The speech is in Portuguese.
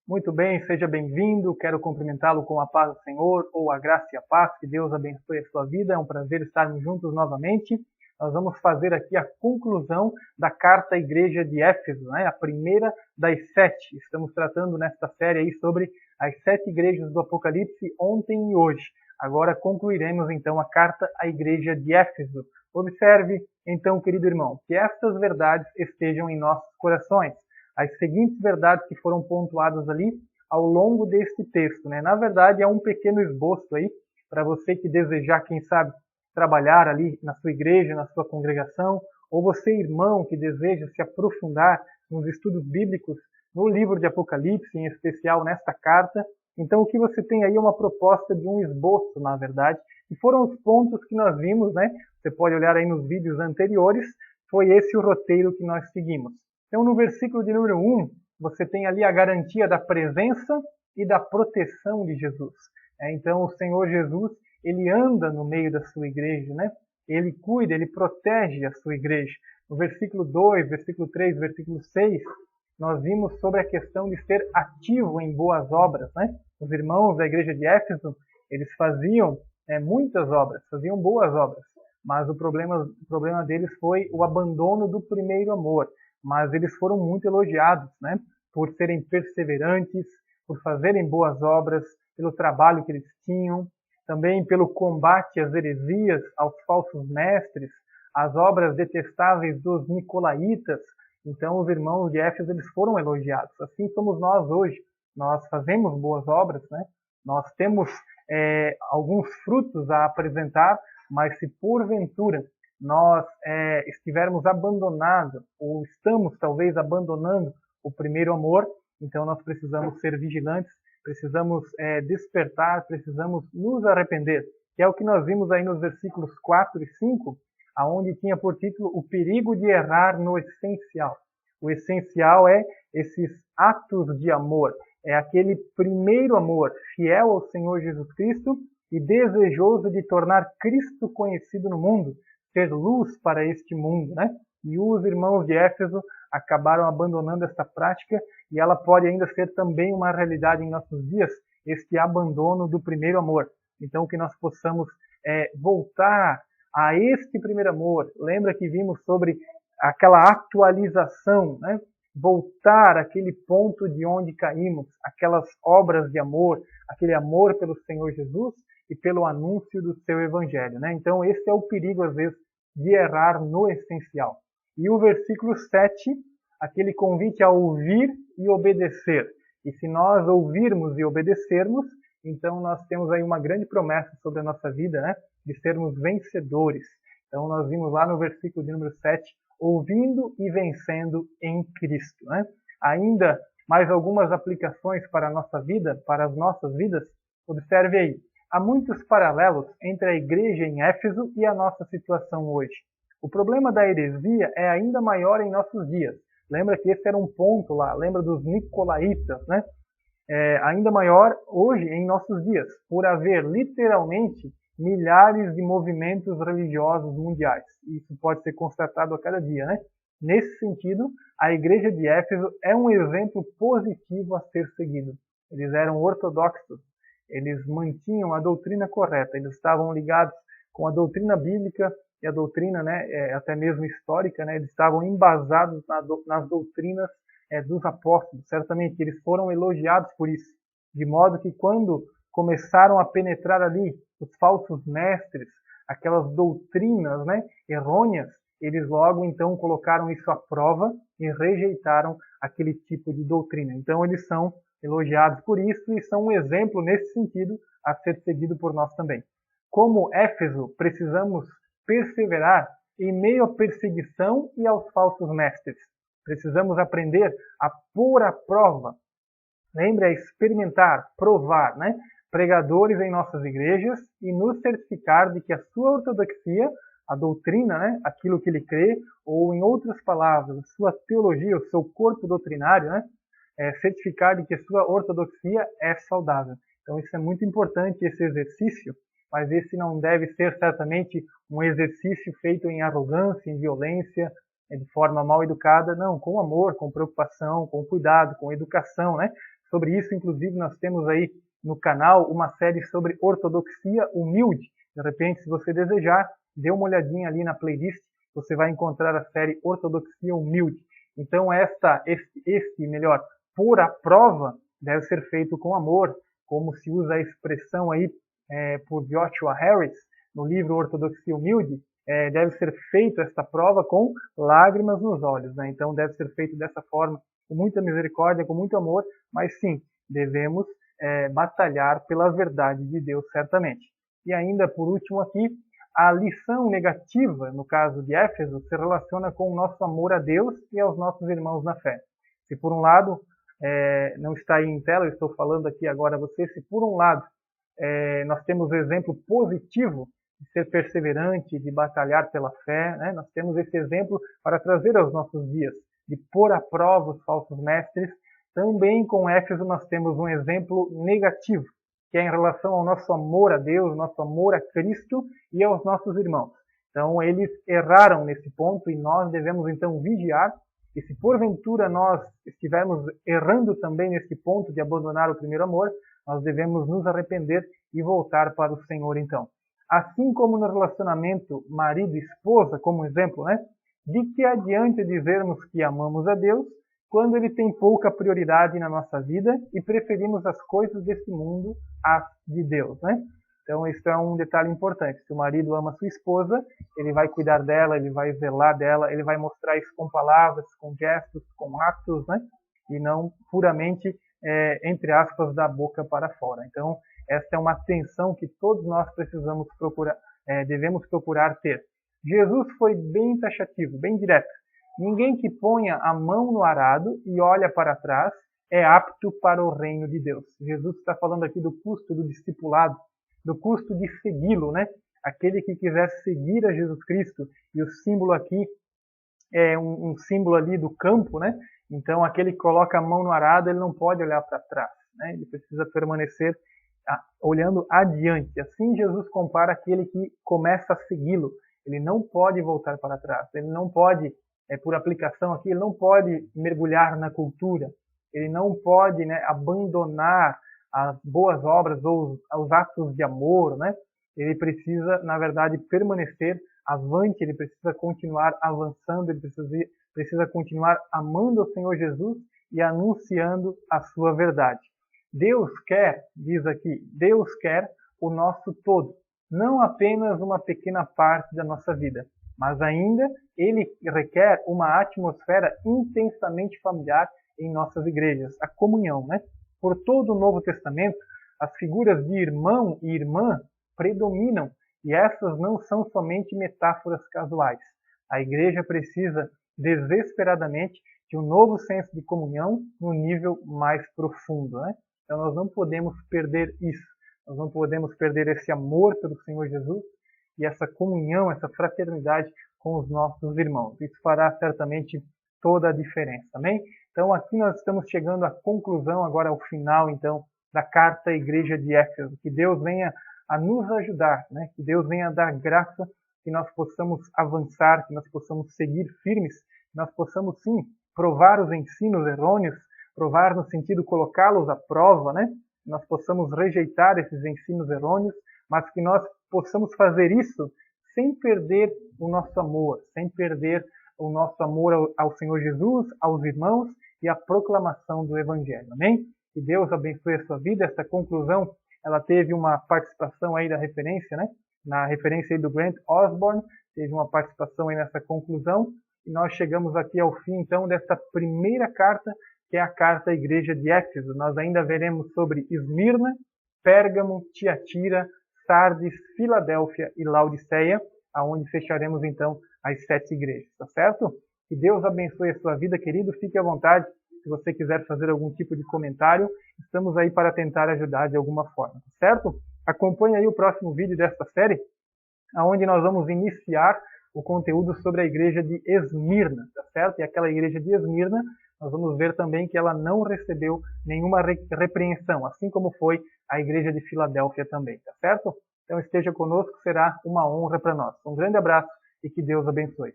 Muito bem, seja bem-vindo. Quero cumprimentá-lo com a paz do Senhor, ou a graça e a paz. Que Deus abençoe a sua vida. É um prazer estarmos juntos novamente. Nós vamos fazer aqui a conclusão da carta à igreja de Éfeso, né? A primeira das 7. Estamos tratando nesta série aí sobre as 7 igrejas do Apocalipse ontem e hoje. Agora concluiremos então a carta à igreja de Éfeso. Observe então, querido irmão, que estas verdades estejam em nossos corações. As seguintes verdades que foram pontuadas ali ao longo deste texto, né? Na verdade, é um pequeno esboço aí para você que desejar, quem sabe, trabalhar ali na sua igreja, na sua congregação, ou você, irmão, que deseja se aprofundar nos estudos bíblicos no livro de Apocalipse, em especial nesta carta. Então, o que você tem aí é uma proposta de um esboço, na verdade, e foram os pontos que nós vimos, né? Você pode olhar aí nos vídeos anteriores, foi esse o roteiro que nós seguimos. Então, no versículo de número 1, você tem ali a garantia da presença e da proteção de Jesus. Então, o Senhor Jesus, ele anda no meio da sua igreja, né? Ele cuida, ele protege a sua igreja. No versículo 2, versículo 3, versículo 6, nós vimos sobre a questão de ser ativo em boas obras, né? Os irmãos da igreja de Éfeso, eles faziam muitas obras, faziam boas obras, mas o problema deles foi o abandono do primeiro amor. Mas eles foram muito elogiados, né? Por serem perseverantes, por fazerem boas obras, pelo trabalho que eles tinham, também pelo combate às heresias, aos falsos mestres, às obras detestáveis dos nicolaítas. Então, os irmãos de Éfeso, eles foram elogiados. Assim somos nós hoje. Nós fazemos boas obras, né? Nós temos alguns frutos a apresentar, mas se porventura nós estivermos abandonados, ou estamos talvez abandonando o primeiro amor, então nós precisamos ser vigilantes, precisamos despertar, precisamos nos arrepender, que é o que nós vimos aí nos versículos 4 e 5, aonde tinha por título o perigo de errar no essencial. O essencial é esses atos de amor, é aquele primeiro amor fiel ao Senhor Jesus Cristo e desejoso de tornar Cristo conhecido no mundo, ser luz para este mundo, né? E os irmãos de Éfeso acabaram abandonando esta prática e ela pode ainda ser também uma realidade em nossos dias, este abandono do primeiro amor. Então, que nós possamos voltar a este primeiro amor. Lembra que vimos sobre aquela atualização, né? Voltar àquele ponto de onde caímos, aquelas obras de amor, aquele amor pelo Senhor Jesus e pelo anúncio do seu evangelho, né? Então, esse é o perigo, às vezes, de errar no essencial. E o versículo 7, aquele convite a ouvir e obedecer. E se nós ouvirmos e obedecermos, então nós temos aí uma grande promessa sobre a nossa vida, né? De sermos vencedores. Então, nós vimos lá no versículo de número 7, ouvindo e vencendo em Cristo, né? Ainda mais algumas aplicações para a nossa vida, para as nossas vidas. Observe aí. Há muitos paralelos entre a igreja em Éfeso e a nossa situação hoje. O problema da heresia é ainda maior em nossos dias. Lembra que esse era um ponto lá, lembra dos nicolaítas, né? Ainda maior hoje em nossos dias, por haver literalmente milhares de movimentos religiosos mundiais. Isso pode ser constatado a cada dia, né? Nesse sentido, a igreja de Éfeso é um exemplo positivo a ser seguido. Eles eram ortodoxos, eles mantinham a doutrina correta, eles estavam ligados com a doutrina bíblica e a doutrina, né, até mesmo histórica, né, eles estavam embasados nas doutrinas dos apóstolos. Certamente eles foram elogiados por isso, de modo que quando começaram a penetrar ali os falsos mestres, aquelas doutrinas, né, errôneas, eles logo então colocaram isso à prova e rejeitaram aquele tipo de doutrina. Então eles são elogiados por isso e são um exemplo nesse sentido a ser seguido por nós também. Como Éfeso, precisamos perseverar em meio à perseguição e aos falsos mestres. Precisamos aprender a pôr à prova. Lembre, a experimentar, provar, né? Pregadores em nossas igrejas e nos certificar de que a sua ortodoxia, a doutrina, né? Aquilo que ele crê, ou em outras palavras, a sua teologia, o seu corpo doutrinário, né? Certificar de que a sua ortodoxia é saudável. Então isso é muito importante, esse exercício, mas esse não deve ser certamente um exercício feito em arrogância, em violência, de forma mal educada, não, com amor, com preocupação, com cuidado, com educação, né? Sobre isso, inclusive, nós temos aí no canal uma série sobre ortodoxia humilde. De repente, se você desejar, dê uma olhadinha ali na playlist, você vai encontrar a série Ortodoxia Humilde. Então, pôr à prova deve ser feito com amor, como se usa a expressão aí por Joshua Harris, no livro Ortodoxia Humilde, deve ser feito esta prova com lágrimas nos olhos, né? Então, deve ser feito dessa forma, com muita misericórdia, com muito amor, mas sim, devemos batalhar pela verdade de Deus, certamente. E ainda, por último aqui, a lição negativa, no caso de Éfeso, se relaciona com o nosso amor a Deus e aos nossos irmãos na fé. Se por um lado, não está aí em tela, eu estou falando aqui agora a você, se por um lado nós temos o exemplo positivo de ser perseverante, de batalhar pela fé, né? Nós temos esse exemplo para trazer aos nossos dias, de pôr à prova os falsos mestres. Também com Éfeso nós temos um exemplo negativo, que é em relação ao nosso amor a Deus, nosso amor a Cristo e aos nossos irmãos. Então, eles erraram nesse ponto e nós devemos então vigiar. E se porventura nós estivermos errando também nesse ponto de abandonar o primeiro amor, nós devemos nos arrepender e voltar para o Senhor então. Assim como no relacionamento marido e esposa, como exemplo, né? De que adianta dizermos que amamos a Deus quando ele tem pouca prioridade na nossa vida e preferimos as coisas desse mundo às de Deus, né? Então, isso é um detalhe importante. Se o marido ama sua esposa, ele vai cuidar dela, ele vai zelar dela, ele vai mostrar isso com palavras, com gestos, com atos, né? E não puramente, entre aspas, da boca para fora. Então, esta é uma atenção que todos nós precisamos procurar, devemos procurar ter. Jesus foi bem taxativo, bem direto. Ninguém que ponha a mão no arado e olha para trás é apto para o reino de Deus. Jesus está falando aqui do custo do discipulado, do custo de segui-lo, né? Aquele que quiser seguir a Jesus Cristo, e o símbolo aqui é um símbolo ali do campo, né? Então, aquele que coloca a mão no arado, ele não pode olhar para trás, né? Ele precisa permanecer olhando adiante. Assim, Jesus compara aquele que começa a segui-lo. Ele não pode voltar para trás, ele não pode, por aplicação aqui, ele não pode mergulhar na cultura, ele não pode, né, abandonar as boas obras ou os atos de amor, né? Ele precisa, na verdade, permanecer avante, ele precisa continuar avançando, ele precisa continuar amando o Senhor Jesus e anunciando a sua verdade. Deus quer, diz aqui, Deus quer o nosso todo, não apenas uma pequena parte da nossa vida, mas ainda ele requer uma atmosfera intensamente familiar em nossas igrejas, a comunhão, né? Por todo o Novo Testamento, as figuras de irmão e irmã predominam, e essas não são somente metáforas casuais. A igreja precisa desesperadamente de um novo senso de comunhão no nível mais profundo, né? Então nós não podemos perder isso. Nós não podemos perder esse amor pelo Senhor Jesus e essa comunhão, essa fraternidade com os nossos irmãos. Isso fará certamente toda a diferença, amém? Então aqui nós estamos chegando à conclusão, agora ao final, então, da carta à igreja de Éfeso. Que Deus venha a nos ajudar, né? Que Deus venha a dar graça, que nós possamos avançar, que nós possamos seguir firmes, que nós possamos sim provar os ensinos errôneos, provar no sentido colocá-los à prova, né? Que nós possamos rejeitar esses ensinos errôneos, mas que nós possamos fazer isso sem perder o nosso amor, sem perder o nosso amor ao Senhor Jesus, aos irmãos e a proclamação do Evangelho. Amém? Que Deus abençoe a sua vida. Essa conclusão, ela teve uma participação aí da referência, né? Na referência aí do Grant Osborne, teve uma participação aí nessa conclusão. E nós chegamos aqui ao fim, então, desta primeira carta, que é a carta à igreja de Éfeso. Nós ainda veremos sobre Esmirna, Pérgamo, Tiatira, Sardes, Filadélfia e Laodiceia, aonde fecharemos então as 7 igrejas, tá certo? Que Deus abençoe a sua vida, querido. Fique à vontade, se você quiser fazer algum tipo de comentário, estamos aí para tentar ajudar de alguma forma, tá certo? Acompanhe aí o próximo vídeo desta série, aonde nós vamos iniciar o conteúdo sobre a igreja de Esmirna, tá certo? E aquela igreja de Esmirna, nós vamos ver também que ela não recebeu nenhuma repreensão, assim como foi a igreja de Filadélfia também, tá certo? Então esteja conosco, será uma honra para nós. Um grande abraço e que Deus abençoe.